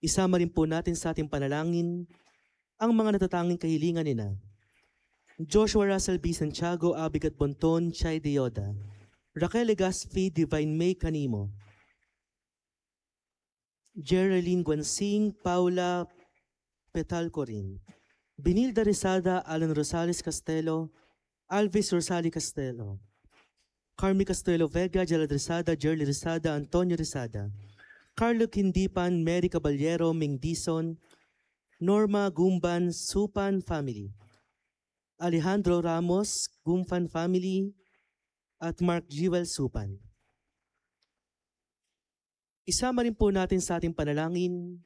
Isama rin po natin sa ating panalangin ang mga natatanging kahilingan nina Joshua Russell B. Santiago, Abigat Bonton, Chay Deoda, Raquel Legaspi, Divine May Canimo, Geraldine Guansing, Paula Petalcorin, Benilda Rizada, Alan Rosales Castelo, Alvis Rosali Castelo, Carmi Castelo Vega, Gerald Rizada, Jerly Rizada, Antonio Rizada, Carlo Quindipan, Mary Caballero, Ming Dison, Norma Gumban, Supan Family, Alejandro Ramos, Gumfan Family, at Mark Jewel Supan. Isama rin po natin sa ating panalangin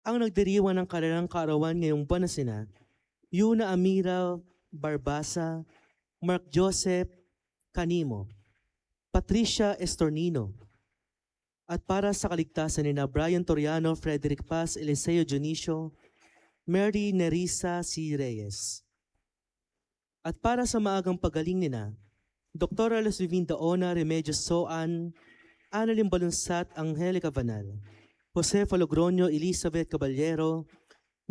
ang nagdiriwang ng kanilang kaarawan ngayong buwan na sina Yuna Amira Barbasa, Mark Joseph Canimo, Patricia Estornino, at para sa kaligtasan ni Brian Toriano, Frederick Paz, Eliseo Dionisio, Mary Nerissa C. Reyes. At para sa maagang pagaling nina Dr. Alas Vivinda Ona, Remedios Soan, Annalyn Balunsat, Angelica Vanal, Jose Falogronio, Elizabeth Caballero,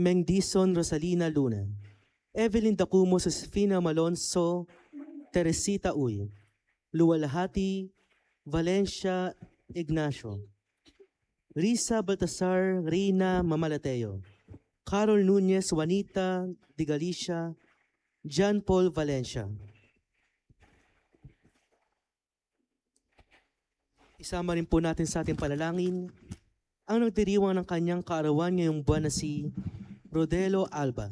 Meng Dison, Rosalina Luna, Evelyn Dacumo, Josefina Malonzo, Teresita Uy, Luwalhati, Valencia Ignacio, Risa Baltasar, Reina Mamalateo, Carol Nunez, Juanita de Galicia, John Paul Valencia. Isama rin po natin sa ating panalangin ang nagdiriwang ng kanyang kaarawan ngayong buwan na si Rodelo Alba.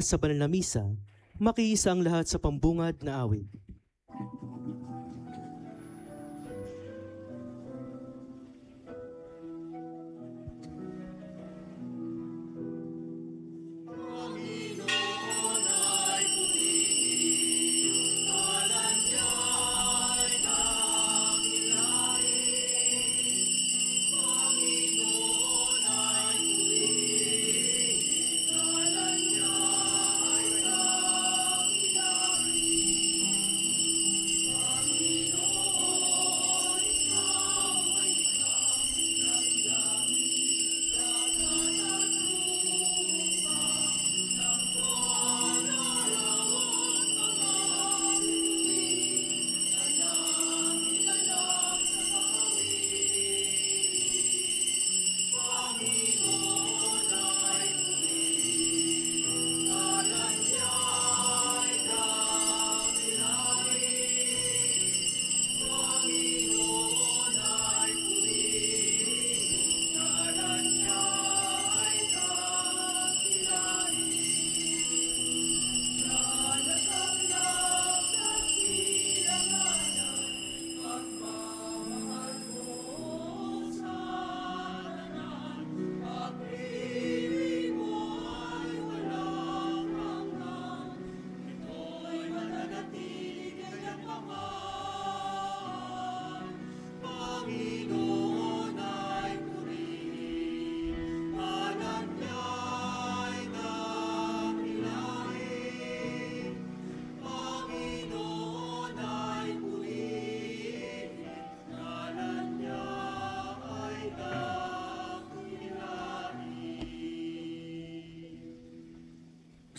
sa banal na misa, makiisa ang lahat sa pambungad na awit.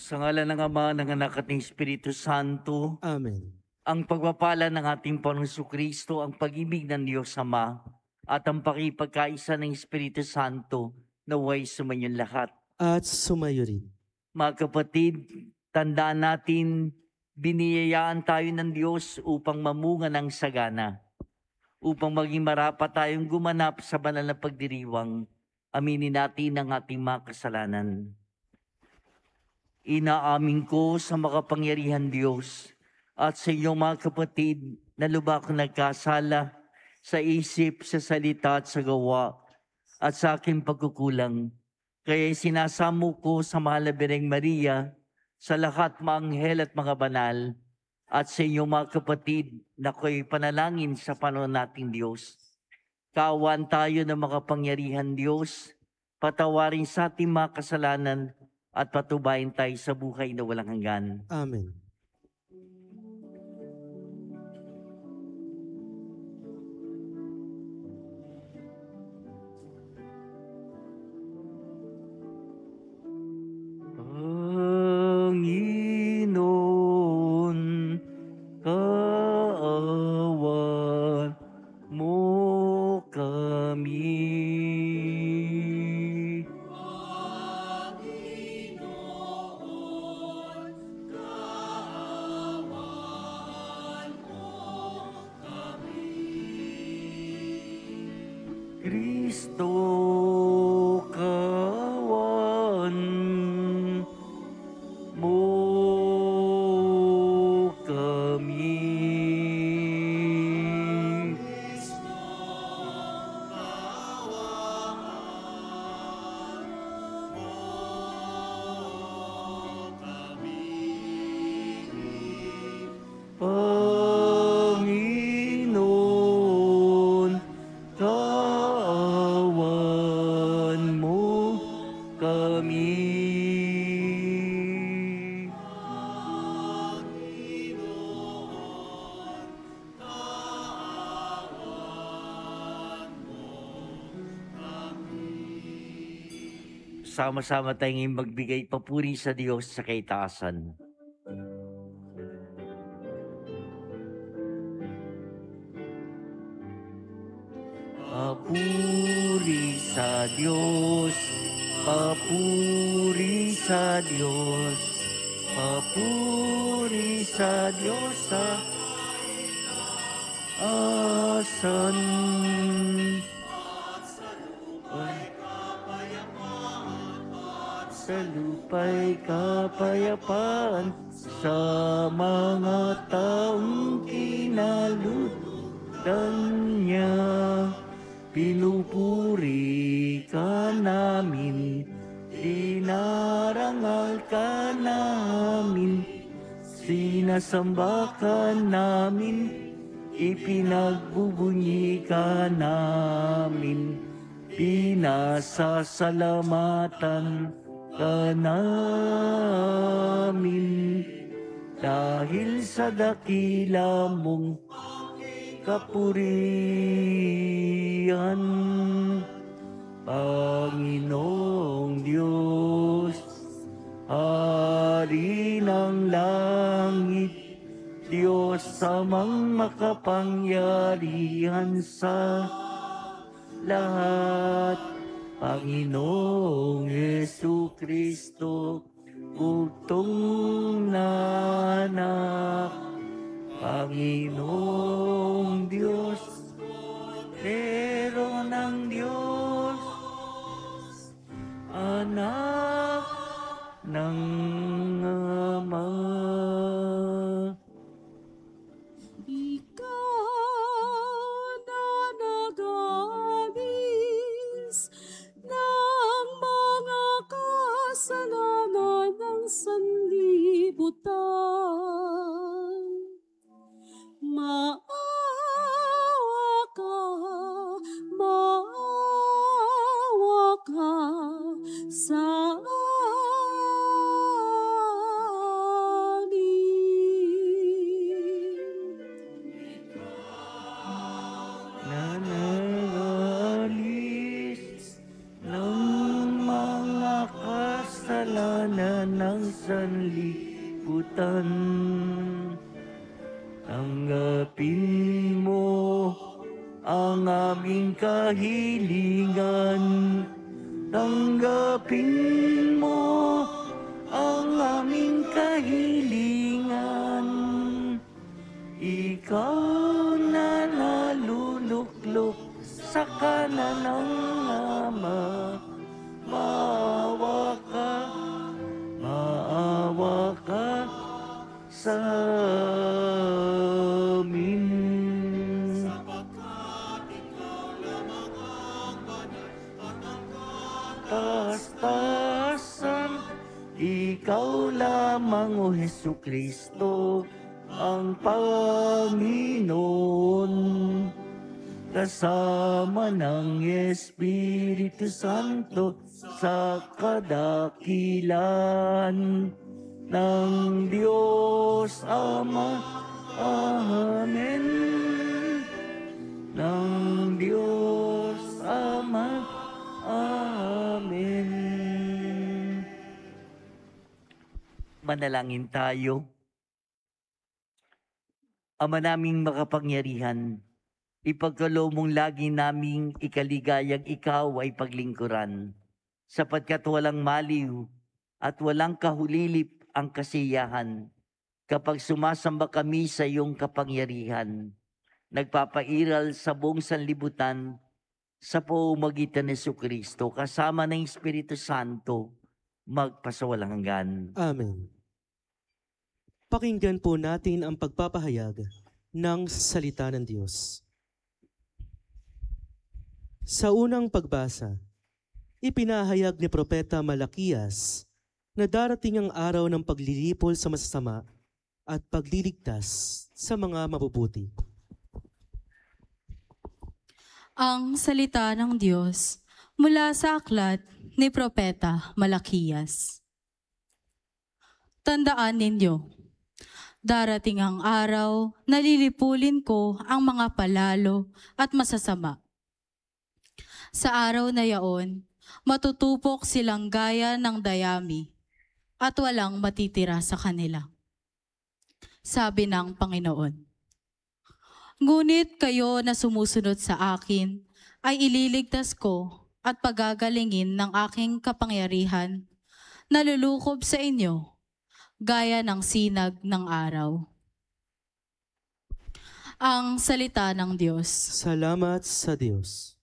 Sa ngalan ng Ama, ng Anak at ng Espiritu Santo, Amen. ang pagpapala ng ating Panginoong Kristo, ang pag-ibig ng Diyos Ama, at ang pakipagkaisa ng Espiritu Santo naway sumanyong lahat. At sumayo rin. Mga kapatid, tandaan natin, biniyayaan tayo ng Diyos upang mamunga ng sagana, upang maging marapat tayong gumanap sa banal na pagdiriwang. Aminin natin ang ating mga kasalanan. Inaamin ko sa makapangyarihan Diyos at sa inyong mga kapatid na lubak nagkasala sa isip, sa salita at sa gawa at sa aking pagkukulang. Kaya sinasamo ko sa mahal na Birheng Maria, sa lahat mga anghel at mga banal, at sa inyong mga kapatid na ko'y panalangin sa Panginoon nating Diyos. Kaawaan tayo ng makapangyarihan Diyos, patawarin sa ating mga kasalanan, at patubayin tayo sa buhay na walang hanggan. Amen. Panginoon, kaawan mo kami. Kristo, kawan mo kami. Panginoon, kawan mo kami. Sama-sama tayong magbigay papuri sa Diyos sa kaitaasan. Papuri sa Diyos, papuri sa Diyos, papuri sa Diyos sa asan. sa lupa'y kapayapaan sa mga taong kinalutan niya. Pinupuri ka namin, dinarangal ka namin, sinasamba ka namin, ipinagbubunyi ka namin, pinasasalamatan ka namin. Dahil sa dakila mong kapurihan, Panginoong Diyos, Hari ng langit, Diyos amang makapangyarihan sa lahat, Panginoong Jesucristo, bugtong na anak, Panginoong Diyos, Pero ng Diyos, anak ng Ama. Ikaw na nag-aalis ng mga kasalanan ng sanlibutan. Maawa ka sa Nanangalis ng mga kasalanan ng sanlibutan. Tanggapin mo ang aming kahilingan. Tanggapin mo ang aming kahilingan. Ikaw na naluluklok sa kanan ng Ama, maawa ka sa amin. Taas-taasan, ikaw lamang, O Jesucristo, ang Panginoon, kasama ng Espiritu Santo sa kadakilan ng Diyos Ama. Amen. Ng Diyos Ama. Amen. Manalangin tayo. Ama naming makapangyarihan, ipagkaloob mong lagi naming ikaligayang ikaw ay paglingkuran, sapagkat walang maliw at walang kahulilip ang kasiyahan kapag sumasamba kami sa iyong kapangyarihan, nagpapairal sa buong sanlibutan sa pamamagitan ni Jesucristo, kasama ng Espiritu Santo, magpasawalang hanggan. Amen. Pakinggan po natin ang pagpapahayag ng salita ng Diyos. Sa unang pagbasa, ipinahayag ni Propeta Malakias na darating ang araw ng paglilipol sa masasama at pagliligtas sa mga mabubuti. Ang salita ng Diyos mula sa aklat ni Propeta Malakias. Tandaan ninyo, darating ang araw na lilipulin ko ang mga palalo at masasama. Sa araw na yaon, matutupok silang gaya ng dayami at walang matitira sa kanila. Sabi ng Panginoon. Ngunit kayo na sumusunod sa akin ay ililigtas ko at pagagalingin ng aking kapangyarihan na lulukob sa inyo gaya ng sinag ng araw. Ang salita ng Diyos. Salamat sa Diyos.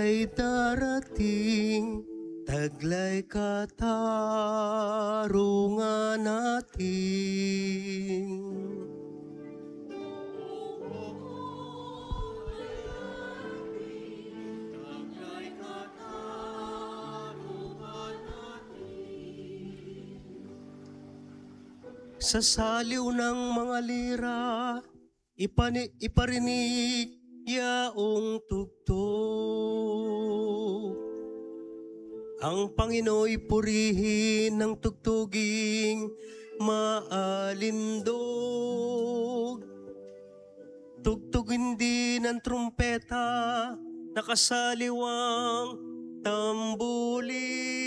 ay darating, taglay katarungan natin. Sa saliw ng mga lira, iparinig yaong tugtog. Ang Panginooy purihin ng tugtuging maalindog. Tugtugin din ng trumpeta, nakasaliwang tambuli.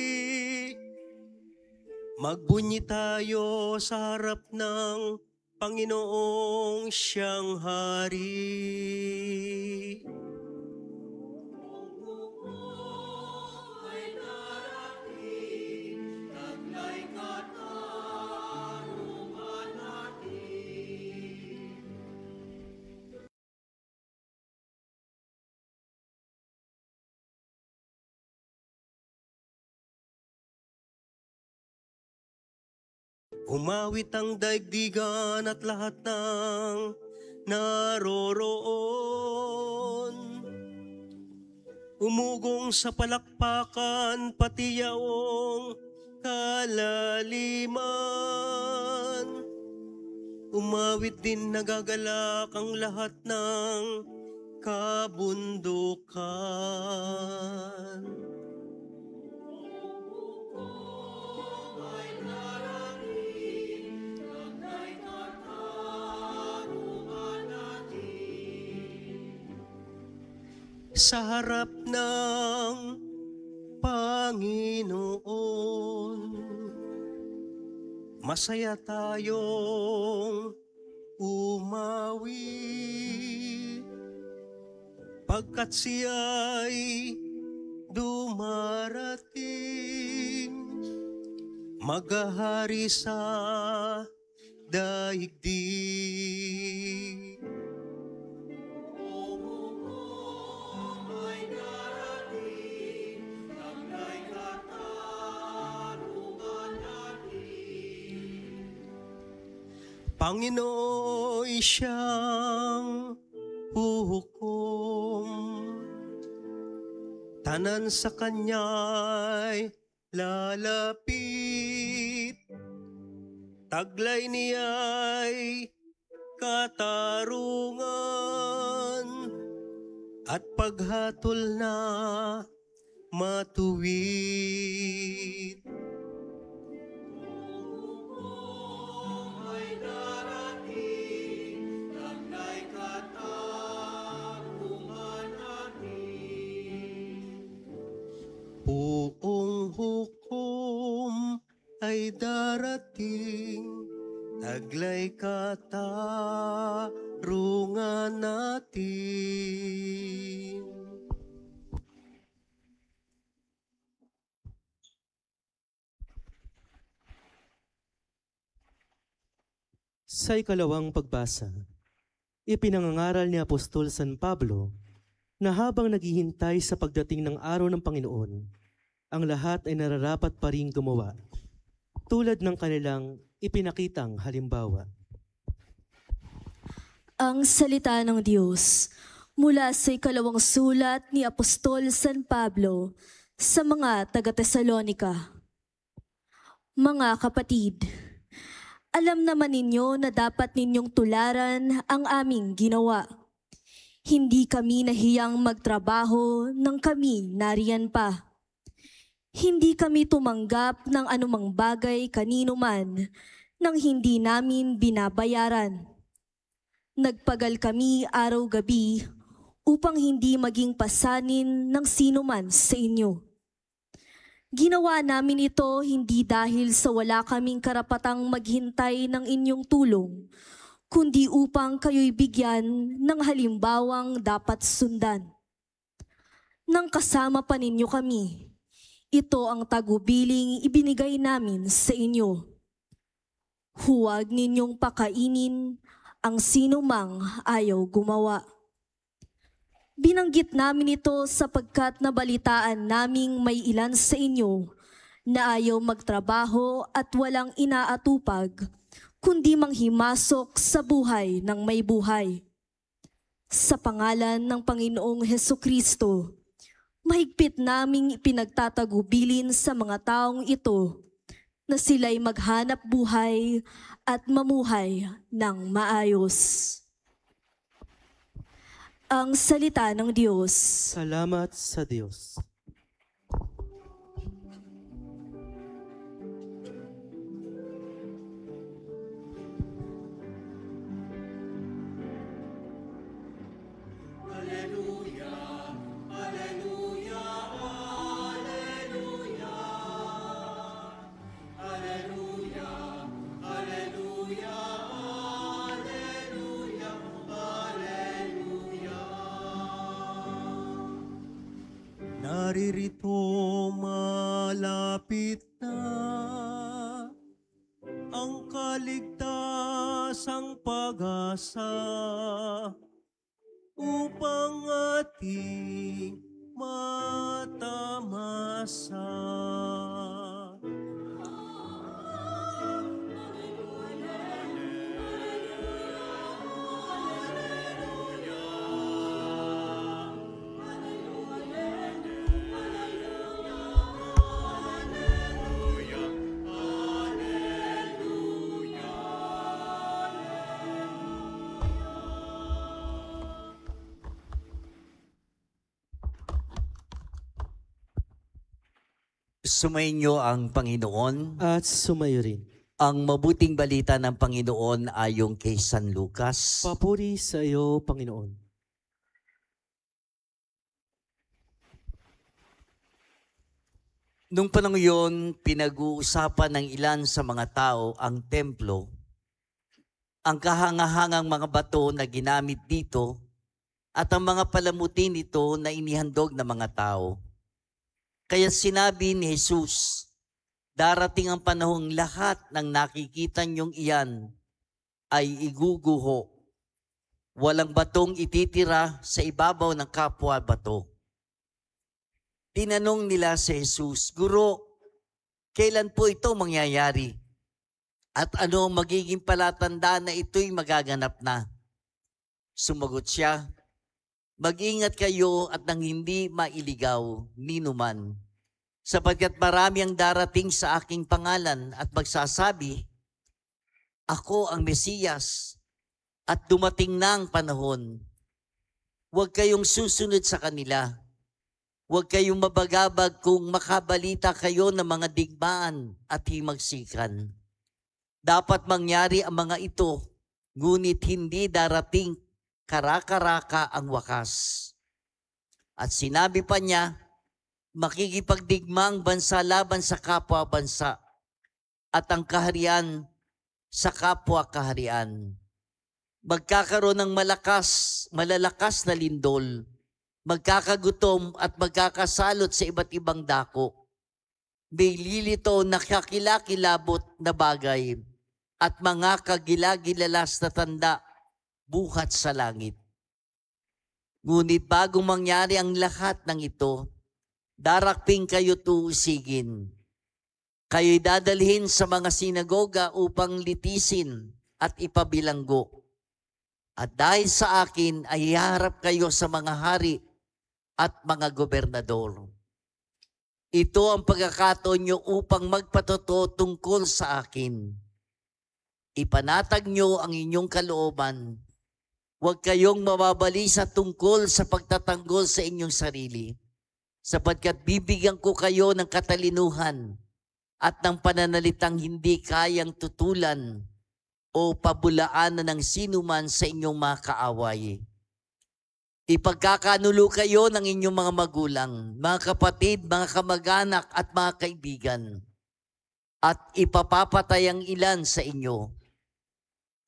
Magbunyi tayo sa harap ng Panginoong siyang hari. Umawit ang daigdigan at lahat ng naroroon. Umugong sa palakpakan pati yaong kalaliman. Umawit din nagagalak ang lahat ng kabundukan. Sa harap ng Panginoon, masaya tayong umawi, pagkat siya'y dumarating, maghahari sa daigdig. Panginooy siyang huhukom, tanan sa Kanya'y lalapit, taglay niya'y katarungan, at paghatol na matuwid. Buong hukom ay darating, taglay katarungan natin. Sa ikalawang pagbasa, ipinangangaral ni Apostol San Pablo na habang naghihintay sa pagdating ng araw ng Panginoon, ang lahat ay nararapat pa rin gumawa, tulad ng kanilang ipinakitang halimbawa. Ang salita ng Diyos mula sa ikalawang sulat ni Apostol San Pablo sa mga taga-Tesalonika. Mga kapatid, alam naman ninyo na dapat ninyong tularan ang aming ginawa. Hindi kami nahiyang magtrabaho nang kami nariyan pa. Hindi kami tumanggap ng anumang bagay kanino man nang hindi namin binabayaran. Nagpagal kami araw-gabi upang hindi maging pasanin ng sino man sa inyo. Ginawa namin ito hindi dahil sa wala kaming karapatang maghintay ng inyong tulong, kundi upang kayo'y bigyan ng halimbawang dapat sundan. Nang kasama pa ninyo kami, ito ang tagubiling ibinigay namin sa inyo. Huwag ninyong pakainin ang sino mang ayaw gumawa. Binanggit namin ito sapagkat nabalitaan naming may ilan sa inyo na ayaw magtrabaho at walang inaatupag, kundi manghimasok sa buhay ng may buhay. Sa pangalan ng Panginoong Hesukristo, mahigpit naming ipinagtatagubilin sa mga taong ito na sila'y maghanap buhay at mamuhay ng maayos. Ang salita ng Diyos. Salamat sa Diyos. Naririto malapit na ang kaligtasang pag-asa upang ating matamasa. Sumainyo ang Panginoon. At sumayo rin. Ang mabuting balita ng Panginoon ayon kay San Lucas. Papuri sa iyo, Panginoon. Nung panahon yun, pinag-uusapan ng ilan sa mga tao ang templo, ang kahangahangang mga bato na ginamit dito, at ang mga palamutin nito na inihandog ng mga tao. Kaya sinabi ni Jesus, darating ang panahong lahat ng nakikita niyong iyan ay iguguho. Walang batong ititira sa ibabaw ng kapwa bato. Tinanong nila si Jesus, Guro, kailan po ito mangyayari? At ano ang magiging palatandaan na ito'y magaganap na? Sumagot siya, mag-ingat kayo at nang hindi mailigaw ni numan, sapagkat marami ang darating sa aking pangalan at magsasabi, ako ang Mesiyas at dumating na ang panahon. Huwag kayong susunod sa kanila. Huwag kayong mabagabag kung makabalita kayo ng mga digmaan at himagsikan. Dapat mangyari ang mga ito, ngunit hindi darating karaka-raka ang wakas. At sinabi pa niya, makikipagdigma ang bansa laban sa kapwa bansa at ang kaharian sa kapwa kaharian. Magkakaroon ng malalakas na lindol, magkakagutom at magkakasalot sa iba't ibang dako. May lilito na kakilakilabot na bagay at mga kagilagilalas na tanda buhat sa langit. Ngunit bago mangyari ang lahat ng ito, darakping kayo tuusigin. Kayo'y dadalhin sa mga sinagoga upang litisin at ipabilanggo. At dahil sa akin ay iharap kayo sa mga hari at mga gobernador. Ito ang pagkakataon nyo upang magpatotoo tungkol sa akin. Ipanatag nyo ang inyong kalooban. Huwag kayong mababalisa tungkol sa pagtatanggol sa inyong sarili, sapagkat bibigyan ko kayo ng katalinuhan at ng pananalitang hindi kayang tutulan o pabulaanan ng sinuman sa inyong mga kaaway. Ipagkakanulo kayo ng inyong mga magulang, mga kapatid, mga kamag-anak at mga kaibigan, at ipapapatay ang ilan sa inyo.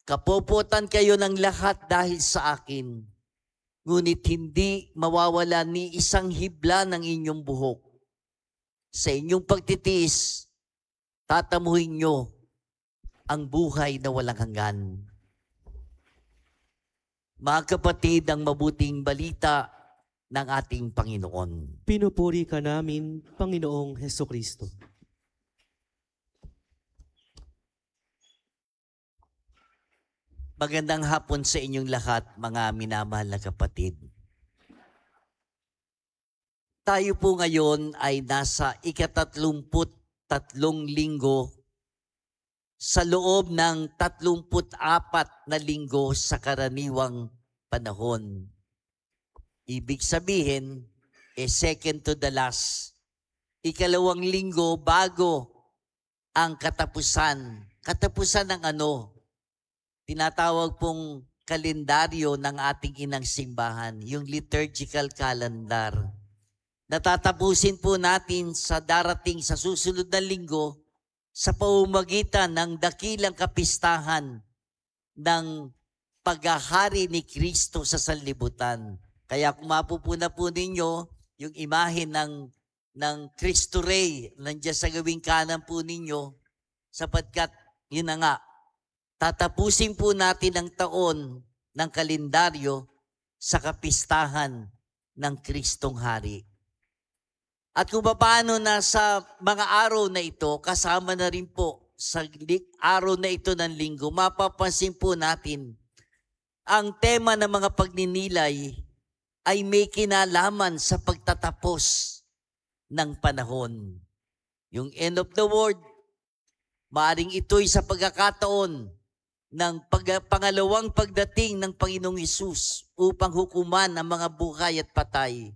Kapopotan kayo ng lahat dahil sa akin, ngunit hindi mawawala ni isang hibla ng inyong buhok. Sa inyong pagtitiis, tatamuhin nyo ang buhay na walang hanggan. Mga kapatid, ang mabuting balita ng ating Panginoon. Pinupuri ka namin, Panginoong Hesukristo. Magandang hapon sa inyong lahat, mga minamahal na kapatid. Tayo po ngayon ay nasa ika-33 linggo sa loob ng 34 na linggo sa karaniwang panahon. Ibig sabihin, second to the last. Ikalawang linggo bago ang katapusan. Katapusan ng ano? Tinatawag pong kalendaryo ng ating inang simbahan, yung liturgical calendar. Natatapusin po natin sa darating sa susunod na linggo sa pamamagitan ng dakilang kapistahan ng paghahari ni Kristo sa sanlibutan. Kaya kung mapupuna po ninyo yung imahe ng Cristo Rey, nandiyan sa gawing kanan po ninyo, sapagkat yun na nga, tatapusin po natin ang taon ng kalendaryo sa kapistahan ng Kristong Hari. At kung paano na sa mga araw na ito, kasama na rin po sa araw na ito ng linggo, mapapansin po natin ang tema ng mga pagninilay ay may kinalaman sa pagtatapos ng panahon. Yung end of the world, maaring ito'y sa pagkakataon ng pangalawang pagdating ng Panginoong Hesus upang hukuman ang mga buhay at patay.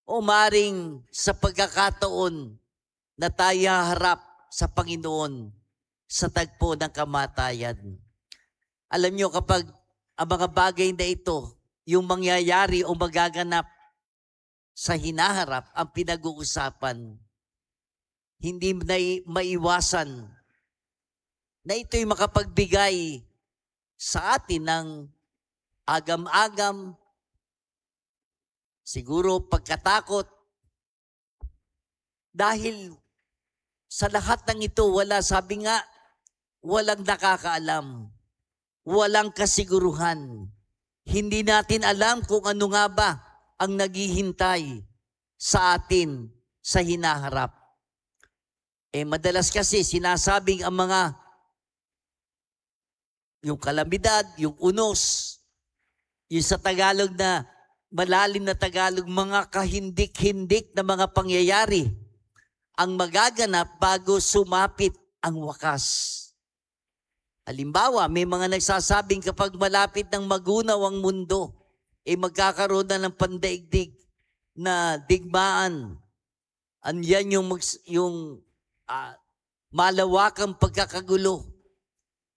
O maaring sa pagkakataon na tayo harap sa Panginoon sa tagpo ng kamatayan. Alam nyo, kapag ang mga bagay na ito, yung mangyayari o magaganap sa hinaharap, ang pinag-uusapan, hindi na maiwasan na ito'y makapagbigay sa atin ng agam-agam, siguro pagkatakot, dahil sa lahat ng ito, sabi nga, walang nakakaalam, walang kasiguruhan. Hindi natin alam kung ano nga ba ang naghihintay sa atin sa hinaharap. Madalas kasi sinasabing ang mga yung kalamidad, yung unos, yung sa Tagalog na malalim na Tagalog, mga kahindik-hindik na mga pangyayari ang magaganap bago sumapit ang wakas. Halimbawa, may mga nagsasabing kapag malapit ng magunaw ang mundo, magkakaroon na ng pandaigdig na digmaan. Anyan yung malawakang pagkakagulo,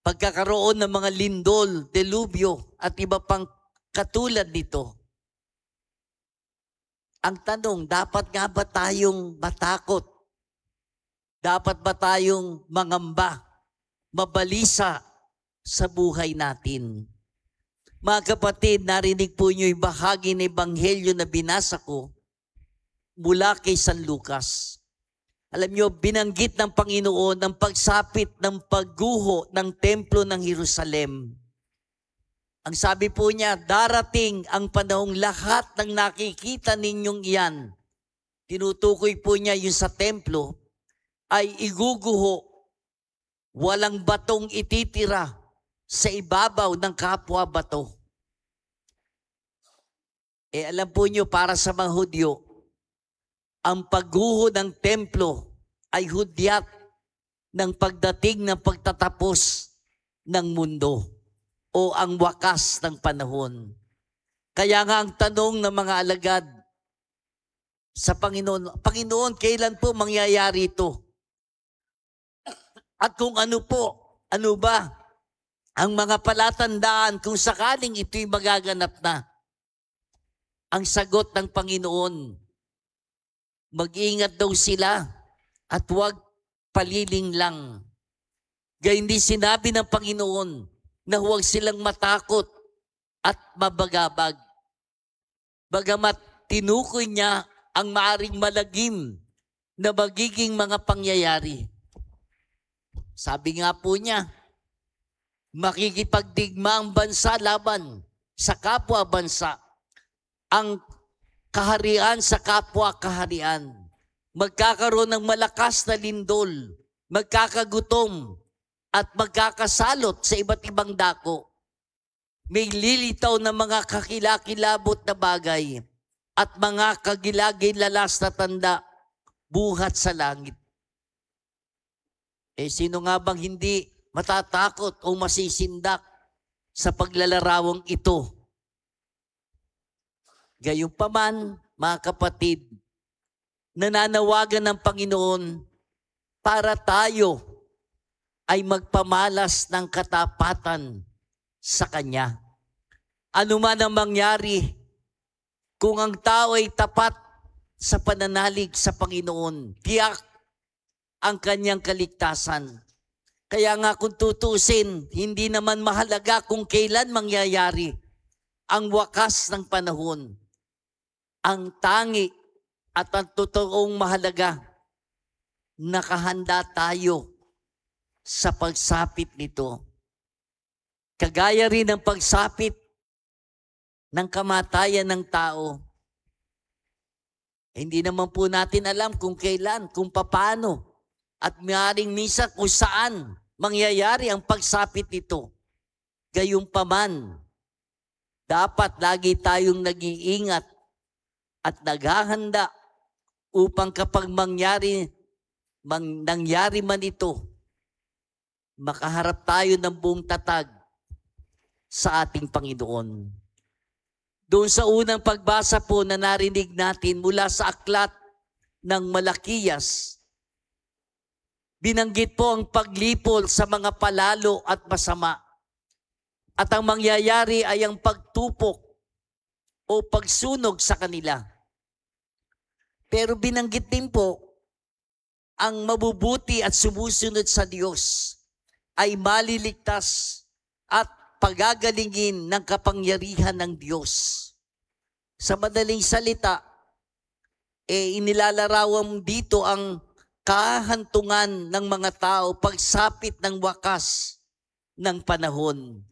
pagkakaroon ng mga lindol, delubyo, at iba pang katulad nito. Ang tanong, dapat nga ba tayong matakot? Dapat ba tayong mangamba? Mabalisa sa buhay natin. Mga kapatid, narinig po niyo yung bahagi ng Ebanghelyo na binasa ko mula kay San Lucas. Alam niyo, binanggit ng Panginoon ang pagsapit ng pagguho ng templo ng Jerusalem. Ang sabi po niya, darating ang panahong lahat ng nakikita ninyong iyan. Tinutukoy po niya yung sa templo ay iguguho. Walang batong ititira sa ibabaw ng kapwa bato. Alam po niyo, para sa mga Hudyo, ang pagguho ng templo ay hudyat ng pagdating ng pagtatapos ng mundo o ang wakas ng panahon. Kaya nga ang tanong ng mga alagad sa Panginoon, Panginoon, kailan po mangyayari ito? At kung ano ba ang mga palatandaan kung sakaling ito'y magaganap na? Ang sagot ng Panginoon, mag-ingat daw sila at huwag paliling lang. Gayun din sinabi ng Panginoon na huwag silang matakot at mabagabag. Bagamat tinukoy niya ang maaring malagim na magiging mga pangyayari. Sabi nga po niya, makikipagdigma ang bansa laban sa kapwa bansa. Ang kaharian sa kapwa kaharian. Magkakaroon ng malakas na lindol, magkakagutom, at magkakasalot sa iba't ibang dako. May lilitaw na mga kakilakilabot na bagay at mga kagilagilalas na tanda buhat sa langit. Sino nga bang hindi matatakot o masisindak sa paglalarawang ito? Gayunpaman, mga kapatid, nananawagan ng Panginoon para tayo ay magpamalas ng katapatan sa Kanya. Ano man ang mangyari, kung ang tao ay tapat sa pananalig sa Panginoon, tiyak ang kanyang kaligtasan. Kaya nga kung tutusin, hindi naman mahalaga kung kailan mangyayari ang wakas ng panahon. Ang tangi at ang totoong mahalaga, nakahanda tayo sa pagsapit nito. Kagaya rin ng pagsapit ng kamatayan ng tao. Hindi naman po natin alam kung kailan, kung paano, at maaaring minsan kung saan mangyayari ang pagsapit nito. Gayunpaman, dapat lagi tayong nag-iingat at naghahanda upang kapag nangyari man ito, makaharap tayo ng buong tatag sa ating Panginoon. Doon sa unang pagbasa po na narinig natin mula sa aklat ng Malakiyas, binanggit po ang paglipol sa mga palalo at masama. At ang mangyayari ay ang pagtupok o pagsunog sa kanila. Pero binanggit din po, ang mabubuti at sumusunod sa Diyos ay maliligtas at pagagalingin ng kapangyarihan ng Diyos. Sa madaling salita, inilalarawan dito ang kahantungan ng mga tao pagsapit ng wakas ng panahon.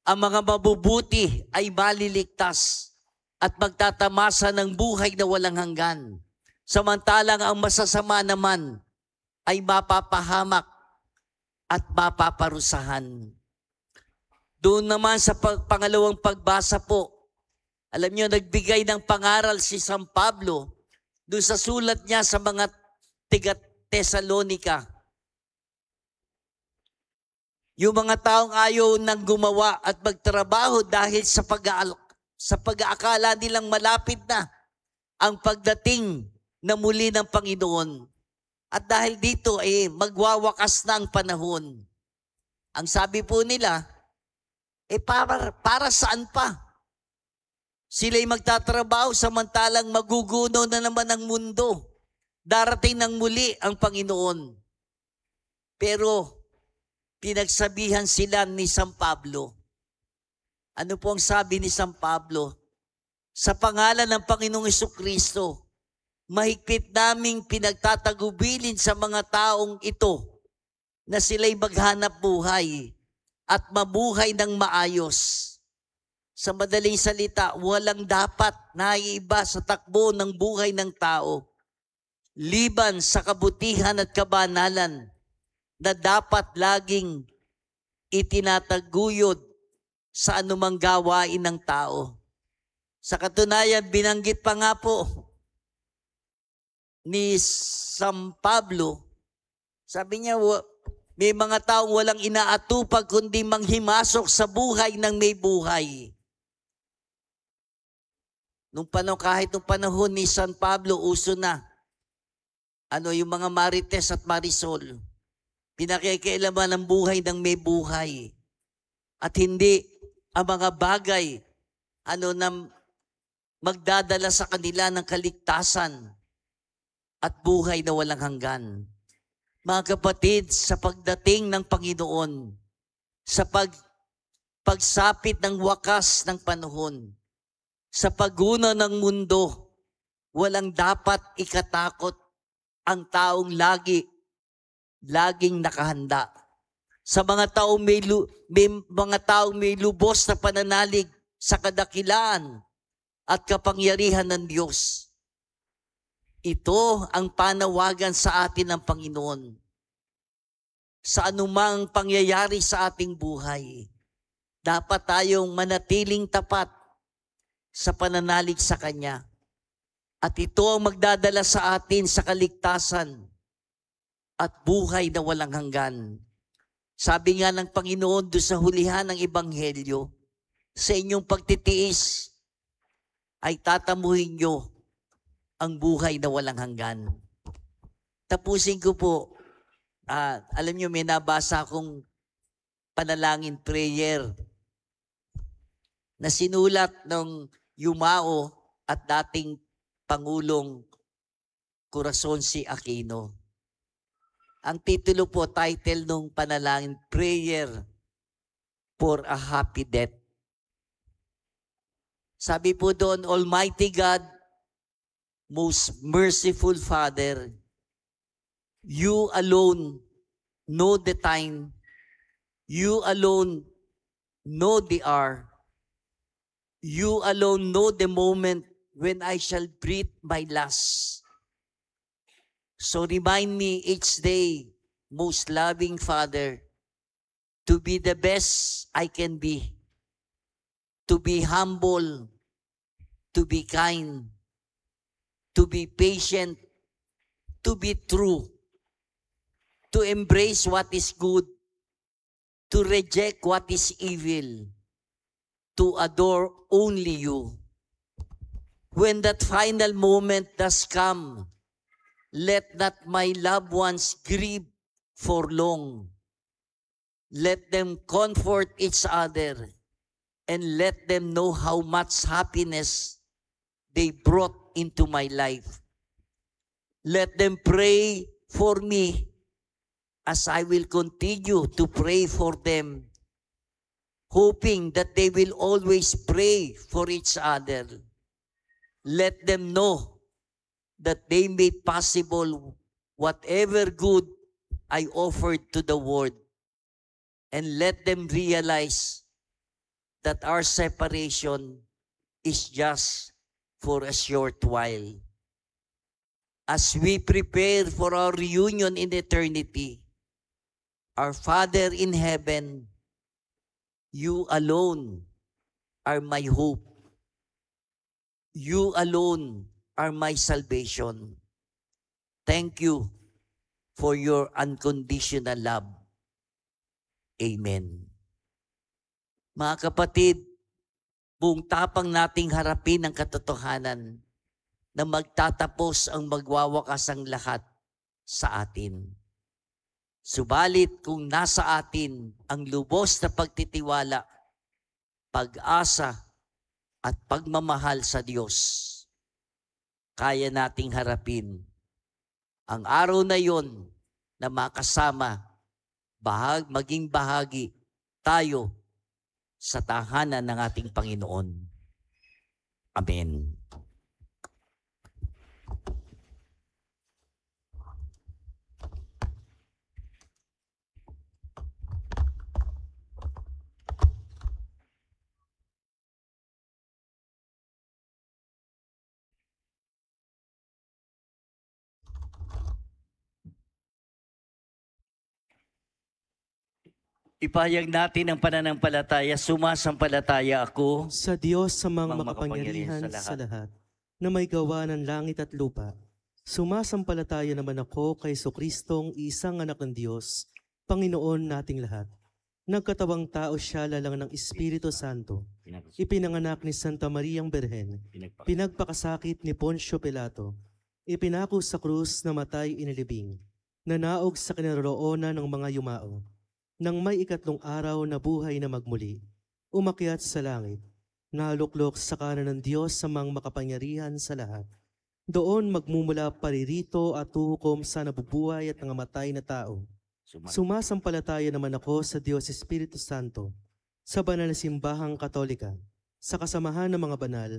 Ang mga mabubuti ay maliligtas at magtatamasa ng buhay na walang hanggan. Samantalang ang masasama naman ay mapapahamak at mapaparusahan. Doon naman sa pangalawang pagbasa po, alam niyo, nagbigay ng pangaral si San Pablo doon sa sulat niya sa mga Tesalonica. Yung mga taong ayaw nang gumawa at magtrabaho dahil sa pag-aakala nilang malapit na ang pagdating na muli ng Panginoon. At dahil dito magwawakas na ang panahon. Ang sabi po nila, para saan pa? Sila'y magtatrabaho samantalang maguguno na naman ang mundo. Darating ng muli ang Panginoon. Pero pinagsabihan sila ni San Pablo. Ano po ang sabi ni San Pablo? Sa pangalan ng Panginoong Jesucristo, mahigpit naming pinagtatagubilin sa mga taong ito na sila'y maghanap buhay at mabuhay ng maayos. Sa madaling salita, walang dapat naiiba sa takbo ng buhay ng tao, liban sa kabutihan at kabanalan na dapat laging itinataguyod sa anumang gawain ng tao. Sa katunayan, binanggit pa nga po ni San Pablo, sabi niya, may mga taong walang inaatupag kundi manghimasok sa buhay ng may buhay. Kahit nung panahon ni San Pablo, uso na yung mga Marites at Marisol. Pinakikialaman ang buhay ng may buhay. At hindi ang mga bagay na magdadala sa kanila ng kaligtasan at buhay na walang hanggan. Mga kapatid, sa pagdating ng Panginoon, sa pagsapit ng wakas ng panahon, sa paguna ng mundo, walang dapat ikatakot ang taong laging nakahanda. Sa mga taong may lubos na pananalig sa kadakilaan at kapangyarihan ng Diyos. Ito ang panawagan sa atin ng Panginoon. Sa anumang pangyayari sa ating buhay, dapat tayong manatiling tapat sa pananalig sa Kanya. At ito ang magdadala sa atin sa kaligtasan at buhay na walang hanggan. Sabi nga ng Panginoon doon sa hulihan ng Ebanghelyo, sa inyong pagtitiis ay tatamuhin nyo ang buhay na walang hanggan. Tapusin ko po, alam nyo, may nabasa akong panalangin prayer na sinulat ng Yumao at dating Pangulong Corazon C. Aquino. Ang titulo po, title nung panalangin, Prayer for a Happy Death. Sabi po doon, Almighty God, most merciful Father, you alone know the time, you alone know the hour, you alone know the moment when I shall breathe my last. So remind me each day, most loving Father, to be the best I can be, to be humble, to be kind, to be patient, to be true, to embrace what is good, to reject what is evil, to adore only you. When that final moment does come, let not my loved ones grieve for long. Let them comfort each other and let them know how much happiness they brought into my life. Let them pray for me as I will continue to pray for them, hoping that they will always pray for each other. Let them know that they made possible whatever good I offered to the world. And let them realize that our separation is just for a short while. As we prepare for our reunion in eternity, our Father in heaven, you alone are my hope. You alone are my salvation. Thank you for your unconditional love. Amen. Mga kapatid, buong tapang nating harapin ang katotohanan na magtatapos ang magwawakas ang lahat sa atin. Subalit kung nasa atin ang lubos na pagtitiwala, pag-asa at pagmamahal sa Diyos, kaya nating harapin ang araw na yon na makasama, maging bahagi tayo sa tahanan ng ating Panginoon. Amen. Ipahayag natin ang pananampalataya, sumasampalataya ako Sa Diyos sa mga Mang makapangyarihan makapangyarihan sa lahat, na may gawa ng langit at lupa. Sumasampalataya naman ako kay Jesucristong isang anak ng Diyos, Panginoon nating lahat. Nagkatawang tao siya lalang ng Espiritu Santo. Ipinanganak ni Santa Mariang Berhen. Pinagpakasakit ni Poncio Pilato. Ipinako sa krus na matay inilibing. Nanaog sa kinaroroonan ng mga yumao. Nang may ikatlong araw na buhay na magmuli, umakyat sa langit, naluklok sa kanan ng Diyos sa mga makapangyarihan sa lahat. Doon magmumula paririto at huhukom sa nabubuhay at nangamatay na tao. Sumasampalataya naman ako sa Diyos Espiritu Santo, sa banal na simbahang katolika, sa kasamahan ng mga banal,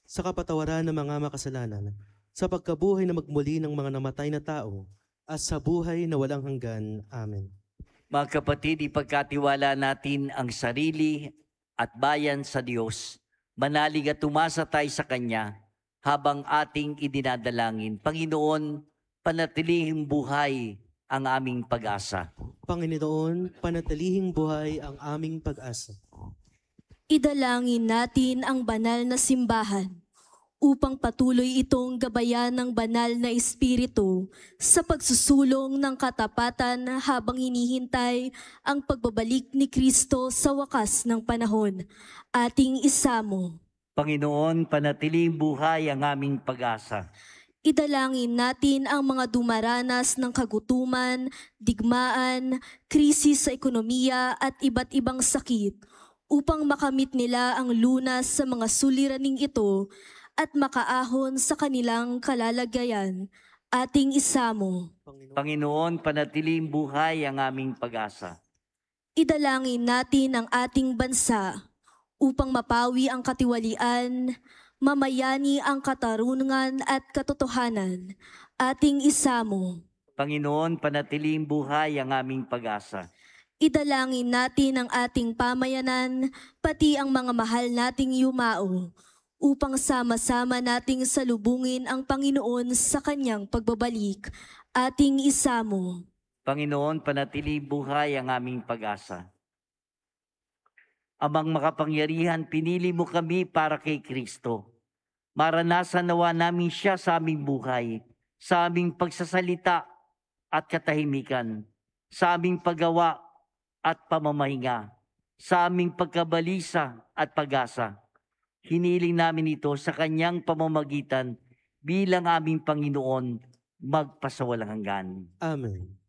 sa kapatawaran ng mga makasalanan, sa pagkabuhay na magmuli ng mga namatay na tao, at sa buhay na walang hanggan. Amen. Mga kapatid, ipagkatiwala natin ang sarili at bayan sa Diyos Manalig at tumasa tayo sa Kanya habang ating idinadalangin. Panginoon, panatilihing buhay ang aming pag-asa. Panginoon, panatilihing buhay ang aming pag-asa. Idalangin natin ang banal na simbahan upang patuloy itong gabayan ng banal na Espiritu sa pagsusulong ng katapatan habang hinihintay ang pagbabalik ni Kristo sa wakas ng panahon. Ating isamo. Panginoon, panatiling buhay ang aming pag-asa. Idalangin natin ang mga dumaranas ng kagutuman, digmaan, krisis sa ekonomiya at iba't ibang sakit upang makamit nila ang lunas sa mga suliraning ito at makaahon sa kanilang kalalagayan. Ating isamo. Panginoon, panatiling buhay ang aming pag-asa. Idalangin natin ang ating bansa upang mapawi ang katiwalian, mamayani ang katarungan at katotohanan. Ating isamo. Panginoon, panatiling buhay ang aming pag-asa. Idalangin natin ang ating pamayanan, pati ang mga mahal nating yumao, upang sama-sama nating salubungin ang Panginoon sa kanyang pagbabalik. Ating isamo. Panginoon, panatiling buhay ang aming pag-asa. Amang makapangyarihan, pinili mo kami para kay Kristo. Maranasan nawa namin siya sa aming buhay, sa aming pagsasalita at katahimikan, sa aming paggawa at pamamahinga, sa aming pagkabalisa at pag-asa. Hiniling namin ito sa kanyang pamamagitan bilang aming Panginoon magpasawalang hanggan. Amen.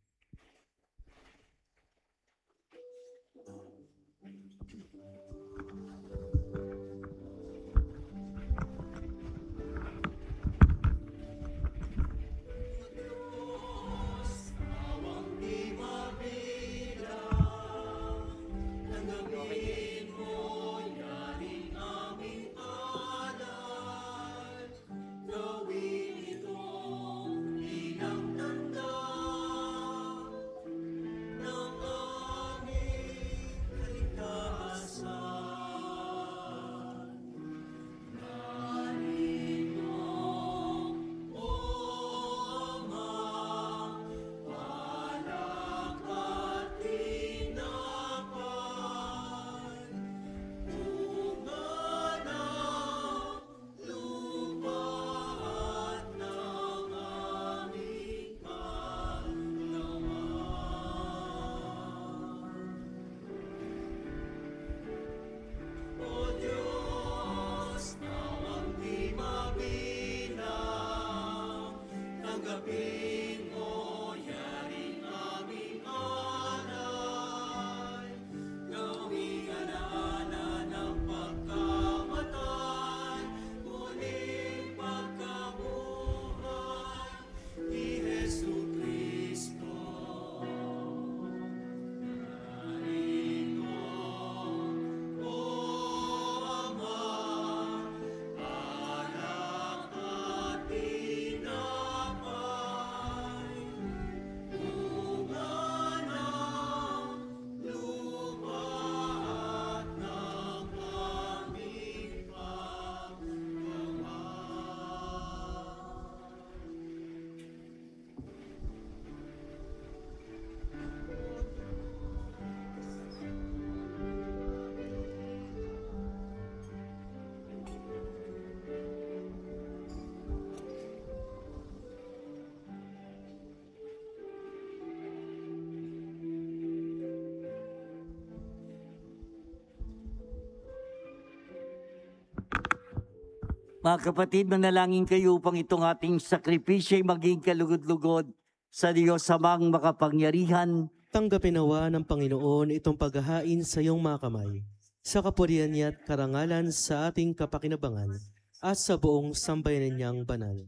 Mga kapatid, manalangin kayo upang itong ating sakripisyo ay maging kalugod-lugod sa Diyos Amang makapangyarihan. Tanggapin nawa ng Panginoon itong paghahain sa iyong mga kamay, sa kapurihan niya at karangalan sa ating kapakinabangan at sa buong sambayanan niyang banal.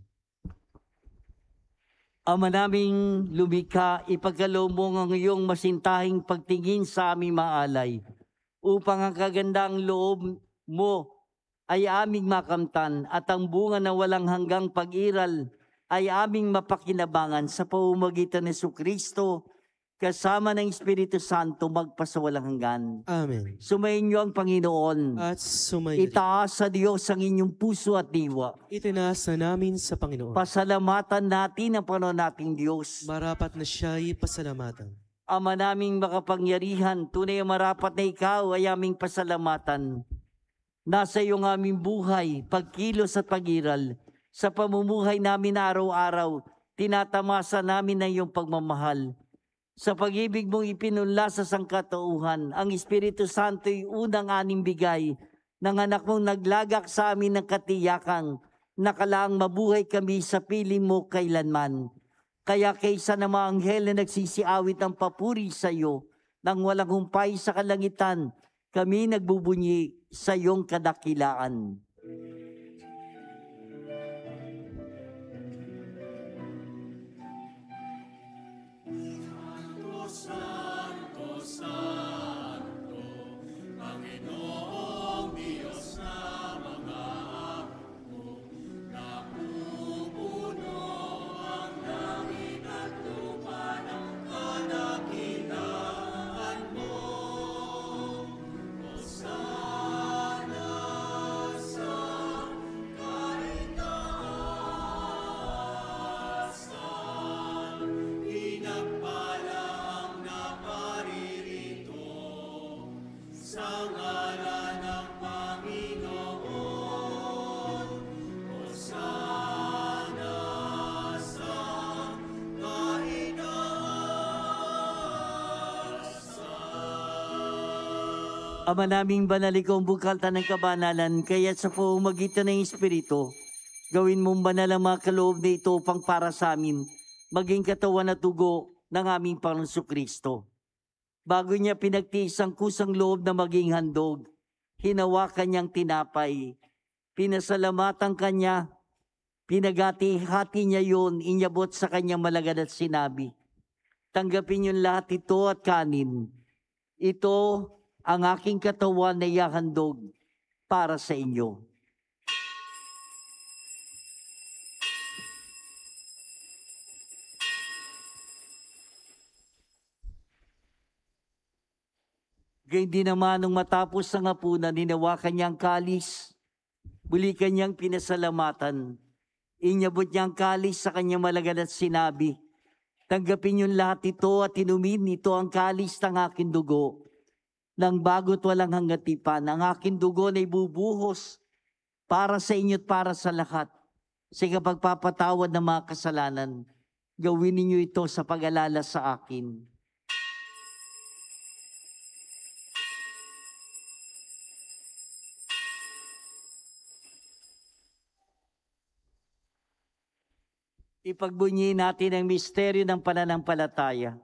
Ama naming lumikha, ipagkaloob mo ang iyong masintahing pagtingin sa aming maalay, upang ang kagandang loob mo ay aming makamtan at ang bunga na walang hanggang pag-iral ay aming mapakinabangan sa pamamagitan ni Jesucristo kasama ng Espiritu Santo magpasawalang hanggan. Amen. Sumayin niyo ang Panginoon. At sumayin. Itaas sa Diyos ang inyong puso at diwa. Itinaas na namin sa Panginoon. Pasalamatan natin ang Panginoon nating Diyos. Marapat na siya'y pasalamatan. Ama naming makapangyarihan, tunay ang marapat na ikaw ay aming pasalamatan. Nasa iyong aming buhay, pagkilos at pagiral. Sa pamumuhay namin araw-araw, tinatamasa namin ang iyong pagmamahal. Sa pag-ibig mong ipinunla sa sangkatauhan, ang Espiritu Santo'y unang aning bigay ng anak mong naglagak sa amin ng katiyakang nakalaang mabuhay kami sa piling mo kailanman. Kaya kaysa na mga anghel na nagsisiawit ng papuri sa iyo, nang walang humpay sa kalangitan, kami nagbubunyi sa iyong kadakilaan. Ama naming banal, ikaw ang bukalta ng kabanalan, kaya sa pamamagitan ng Espiritu, gawin mong banal ang mga kaloob na ito upang para sa amin, maging katawan at dugo ng aming Panginoong Kristo. Bago niya pinagtiis ang kusang loob na maging handog, hinawakan niyang tinapay, pinasalamatan kanya, pinagati-hati niya yun, inyabot sa kanyang malagad at sinabi, tanggapin niyo lahat ito at kanin. Ito ang aking katawan na ihahandog para sa inyo. Gayun din naman nung matapos ang hapunan, hinawakan niya ang kalis, muli kanyang pinasalamatan. Inyabot niya ang kalis sa kanyang malagad at sinabi, tanggapin niyo lahat ito at inumin, ito ang kalis ng aking dugo. Nang bago't walang hangatipan, ang aking dugo na ibubuhos para sa inyo at para sa lahat. Sa kapagpapatawad ng mga kasalanan, gawin ninyo ito sa pag-alala sa akin. Ipagbunyi natin ang misteryo ng pananampalataya.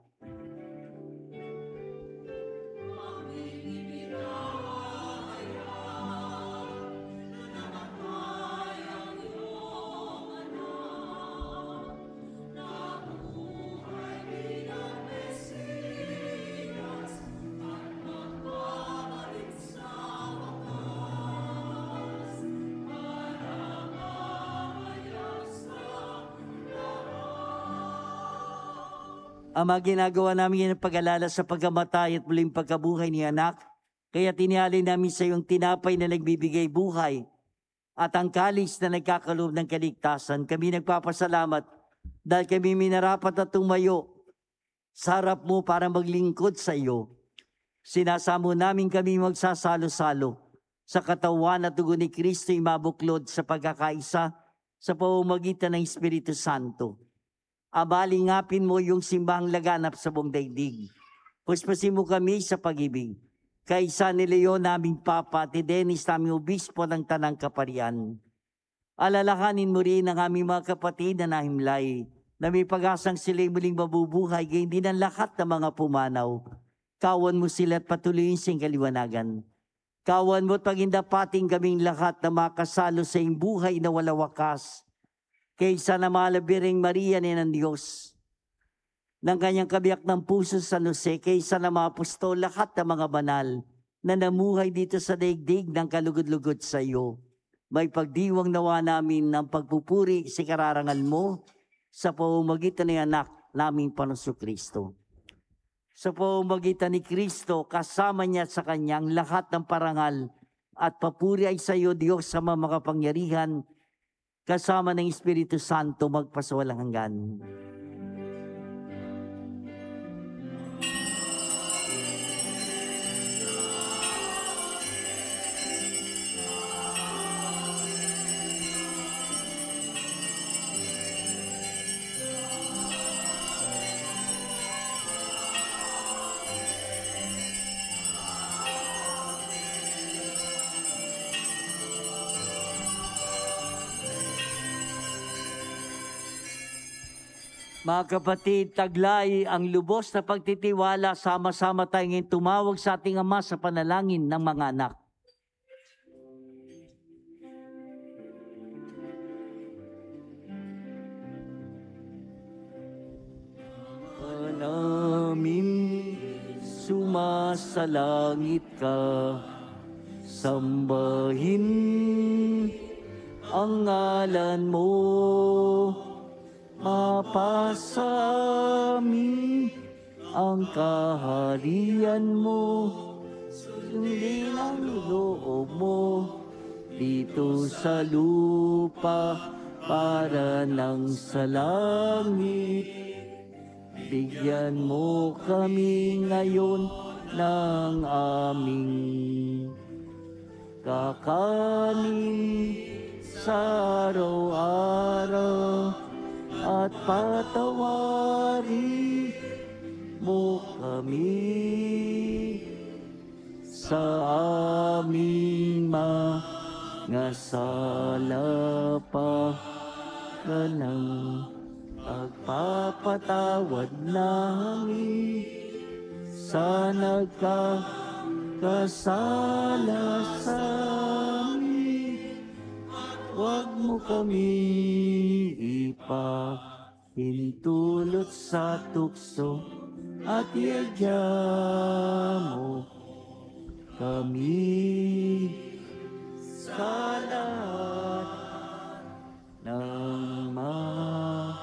Ama, ginagawa namin ang pag-alala sa pagkamatay at muling pagkabuhay ni anak, kaya tinialay namin sa iyong tinapay na nagbibigay buhay at ang kalis na nagkakaloob ng kaligtasan. Kami nagpapasalamat dahil kami minarapat at tumayo sa harap mo para maglingkod sa iyo. Sinasamo namin kami magsasalo-salo sa katawan at dugo ni Kristo imabuklod sa pagkakaisa sa pamamagitan ng Espiritu Santo. Abalingapin mo yung simbahang laganap sa buong daigdig. Puspusin mo kami sa pag-ibig. Kaisa ni Leon naming Papa at Dennis naming Obispo ng Tanang Kaparian. Alalahanin mo rin ang aming mga kapatid na nahimlay, na may pag-asang sila'y muling mabubuhay, gayon din ang lahat ng mga pumanaw. Kawan mo sila at patuloyin siyang kaliwanagan. Kawan mo at pagindapating kaming lahat na makasalo sa iyong buhay na wala wakas. Kaysa na malabiring Maria ni ng Diyos, ng kanyang kabiyak ng puso sa Jose, kaysa na mga apostol, lahat ng mga banal na namuhay dito sa daigdig ng kalugod-lugod sa iyo. May pagdiwang nawa namin ng pagpupuri sa kararangal mo sa pamamagitan ng anak naming Panginoong Kristo. sa pamamagitan ni Kristo, kasama niya sa kanyang lahat ng parangal at papuri ay sa iyo, Diyos, sa mga makapangyarihan, kasama ng Espiritu Santo magpasawalang hanggan. Mga kapatid, taglay ang lubos na pagtitiwala, sama-sama tayong tumawag sa ating Ama sa panalangin ng mga anak. Namin sumasalangit ka, sambahin ang ngalan mo. Mapasami ang kaharian mo, sundin ang loob mo dito sa lupa para nang sa langit. Bigyan mo kami ngayon ng aming kakanin sa araw-araw, at patawarin mo kami sa aming mga sala pa ka ng pagpapatawad namin sa nagkakasala sa amin. Huwag mo kami ipahintulot sa tukso at iadya mo kami sa lahat ng masama.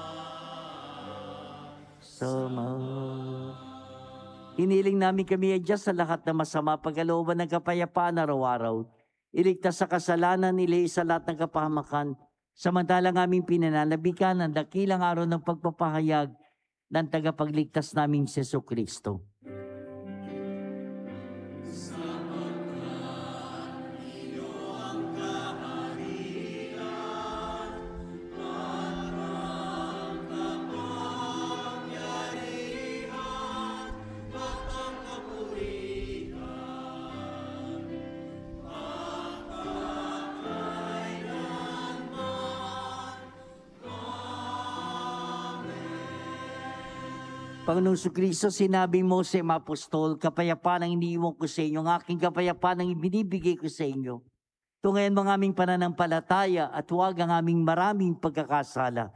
Hiniling namin kami adya sa lahat ng masama, pagkalooban ng kapayapaan araw-araw. Iligtas sa kasalanan, niliis sa lahat ng kapahamakan, samantalang aming pinananabikan ang dakilang araw ng pagpapahayag ng tagapagligtas naming si Jesucristo. Panginoong Jesucristo, sinabi mo sa mga apostol, kapayapaan ang iniiwan ko sa inyo, ang aking kapayapaan ang ibinibigay ko sa inyo. Tungayan mo ang aming pananampalataya at huwag ang aming maraming pagkakasala.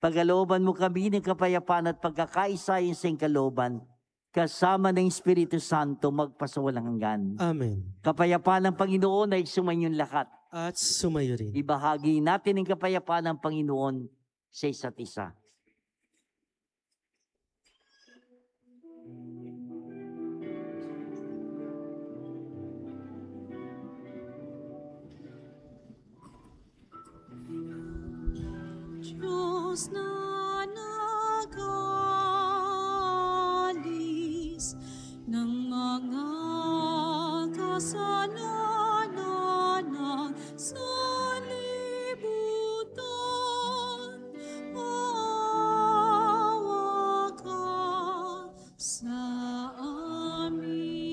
Pagkalooban mo kami ng kapayapaan at pagkakaisa sa iyong kalooban, kasama ng Espiritu Santo magpasawalang hanggan. Amen. Kapayapaan ng Panginoon ay sumainyong lahat. At sumayo rin. Ibahagi natin ang kapayapaan ng Panginoon sa isa't isa. Diyos na nag-alis ng mga kasalanan ng sanlibutan, maawa ka sa amin.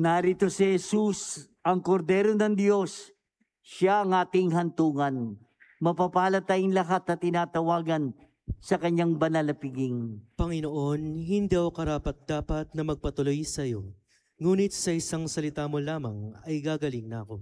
Narito si Jesus, ang kordero ng Diyos. Siya ang ating hantungan. Mapapalad tayong lahat na tinatawagan sa kanyang banal na piging. Panginoon, hindi ako karapat-dapat na magpatuloy sa iyo. Ngunit sa isang salita mo lamang ay gagaling na ako.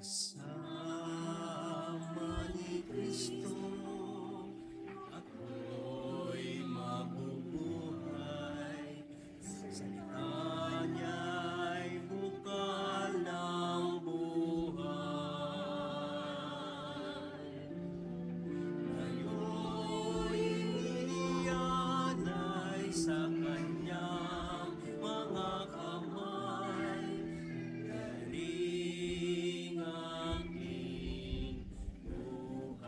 Kasama ni Kristo, ako'y mabubuhay. Sa salita niya'y bukal ng buhay. Ngayon'y inialay sa kanyang mga kamay. Galing aking buhay.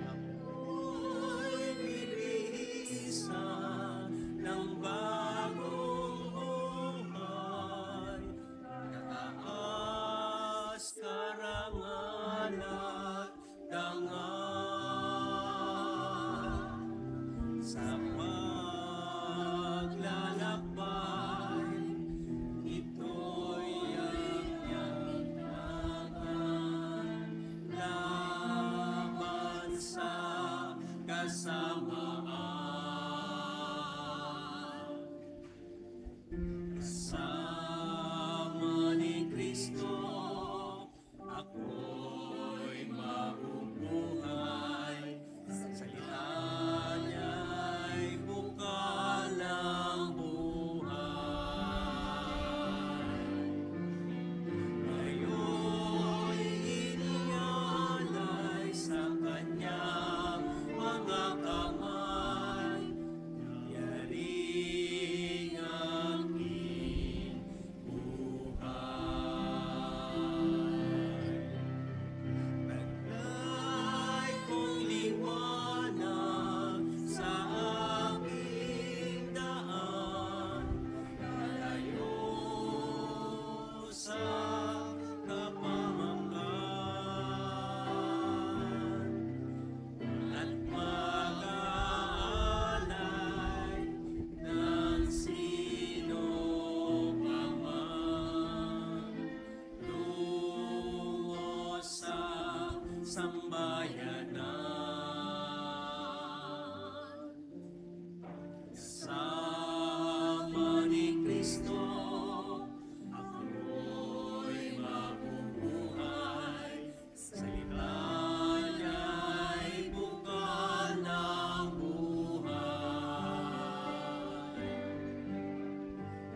Ako'y bibihisa ng bagong buhay. Taas, karangal at dangal. Sa paglalakbay, ito'y yayaman laban sa kasamaan. Kasama ni Kristo, ako'y mabubuhay. Sa salita niya'y bukal ng buhay. Ngayon'y inialay sa kanyang mga kamay. Yaring aking buhay. Taglay kong liwanag sa aking daan, malayo sa kapahamakan, at mag-aalay ng sino pa man tungo sa sambayanan. Kasama ni Kristo, ako'y mabubuhay. Sa salita niya'y bukal ng buhay.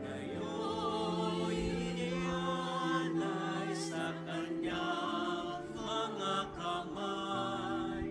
Ngayon'y inialay sa kanyang mga kamay.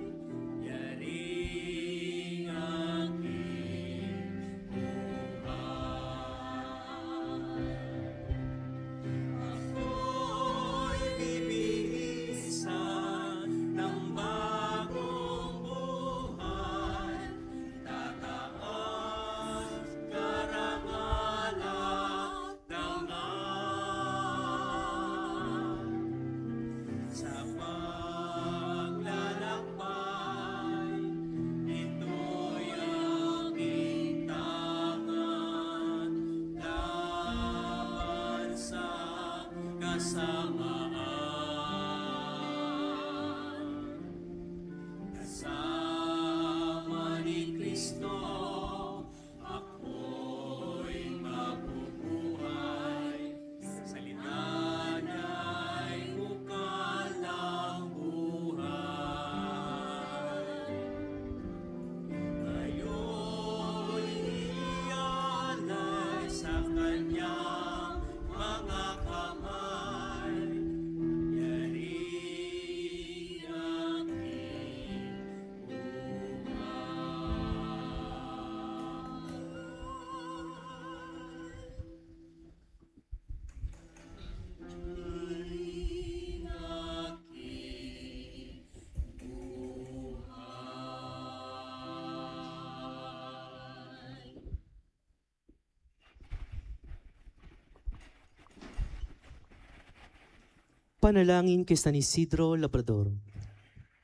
Panalangin kay San Isidro Labrador.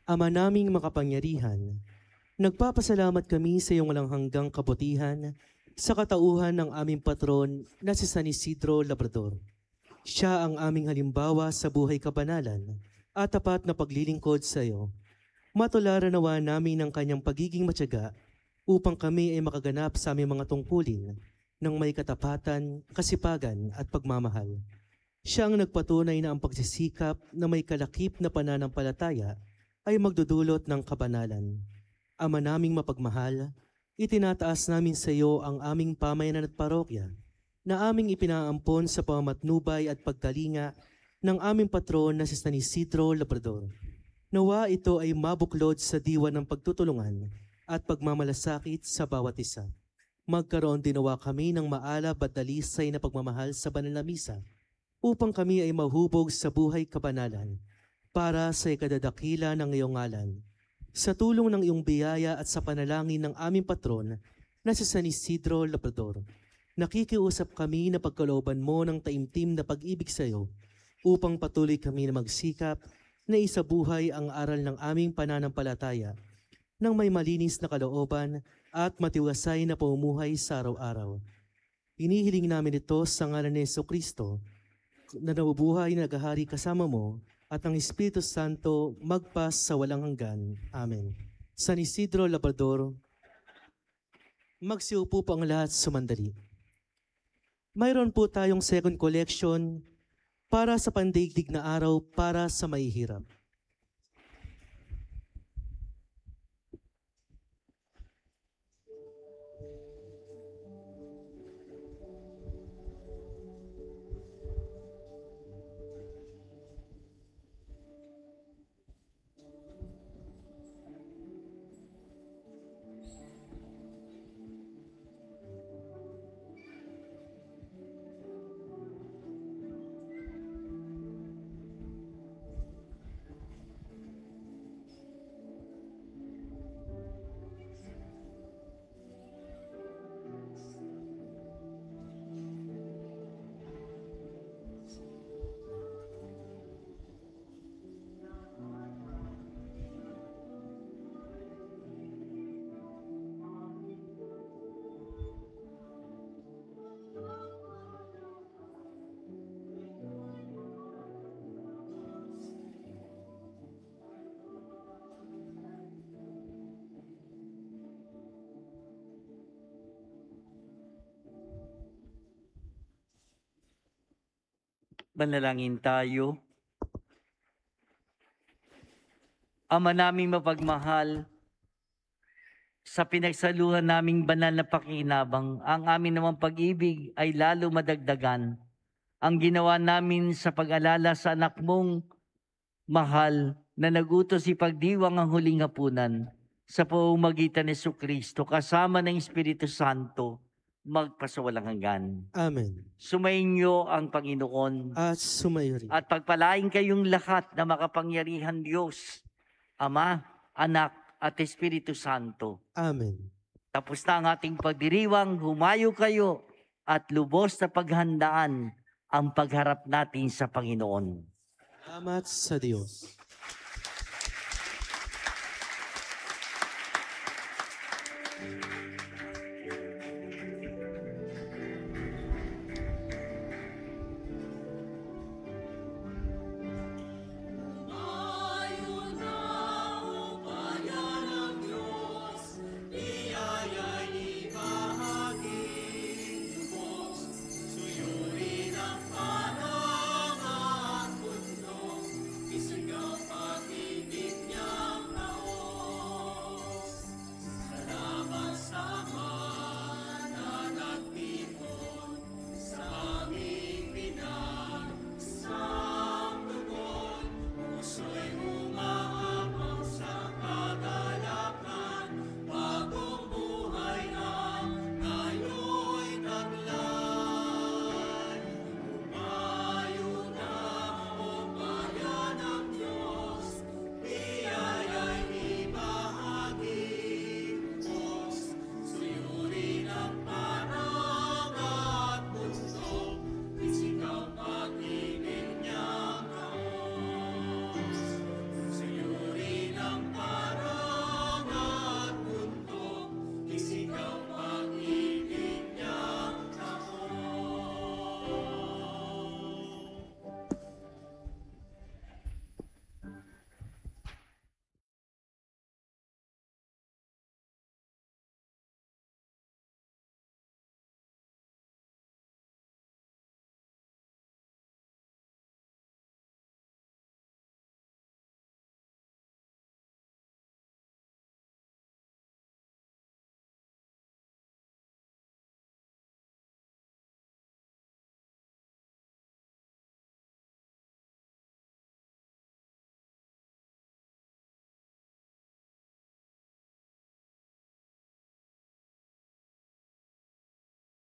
Ama naming makapangyarihan, nagpapasalamat kami sa iyong walang hanggang kabutihan sa katauhan ng aming patron na si San Isidro Labrador. Siya ang aming halimbawa sa buhay kabanalan at tapat na paglilingkod sa iyo. Matularan nawa namin ang kanyang pagiging matyaga upang kami ay makaganap sa aming mga tungkulin ng may katapatan, kasipagan at pagmamahal. Siya ang nagpatunay na ang pagsisikap na may kalakip na pananampalataya ay magdudulot ng kabanalan. Ama naming mapagmahal, itinataas namin sa iyo ang aming pamayanan at parokya na aming ipinaampon sa pamamatnubay at pagkalinga ng aming patron na si San Isidro Labrador. Nawa ito ay mabuklod sa diwa ng pagtutulungan at pagmamalasakit sa bawat isa. Magkaroon din nawa kami ng maalab at dalisay na pagmamahal sa banal na misa upang kami ay mahubog sa buhay kabanalan para sa ikadadakila ng iyong ngalan. Sa tulong ng iyong biyaya at sa panalangin ng aming patron na si San Isidro Labrador, nakikiusap kami na pagkalooban mo ng taimtim na pag-ibig sa iyo upang patuloy kami na magsikap na isabuhay ang aral ng aming pananampalataya ng may malinis na kalooban at matiwasay na pamumuhay sa araw-araw. Inihiling namin ito sa ngalan ni Jesucristo na nabubuhay na naghahari kasama mo at ang Espiritu Santo magpas sa walang hanggan. Amen. San Isidro Labrador, magsiupo po ang lahat sumandali. Mayroon po tayong second collection para sa pandaigdig na araw para sa mahihirap. Manalangin tayo. Ama naming mapagmahal, sa pinagsaluhan naming banal na pakinabang, ang amin namang pag-ibig ay lalo madagdagan. Ang ginawa namin sa pag-alala sa anak mong mahal na nagutos ipagdiwang ang huling hapunan sa pamamagitan ni Jesucristo kasama ng Espiritu Santo magpasawalang hanggan. Amen. Sumainyo ang Panginoon At sumayo rin. at pagpalain kayong lahat na makapangyarihan Diyos, Ama, Anak at Espiritu Santo. Amen. Tapos na ang ating pagdiriwang, humayo kayo at lubos na paghandaan ang pagharap natin sa Panginoon. Salamat sa Diyos.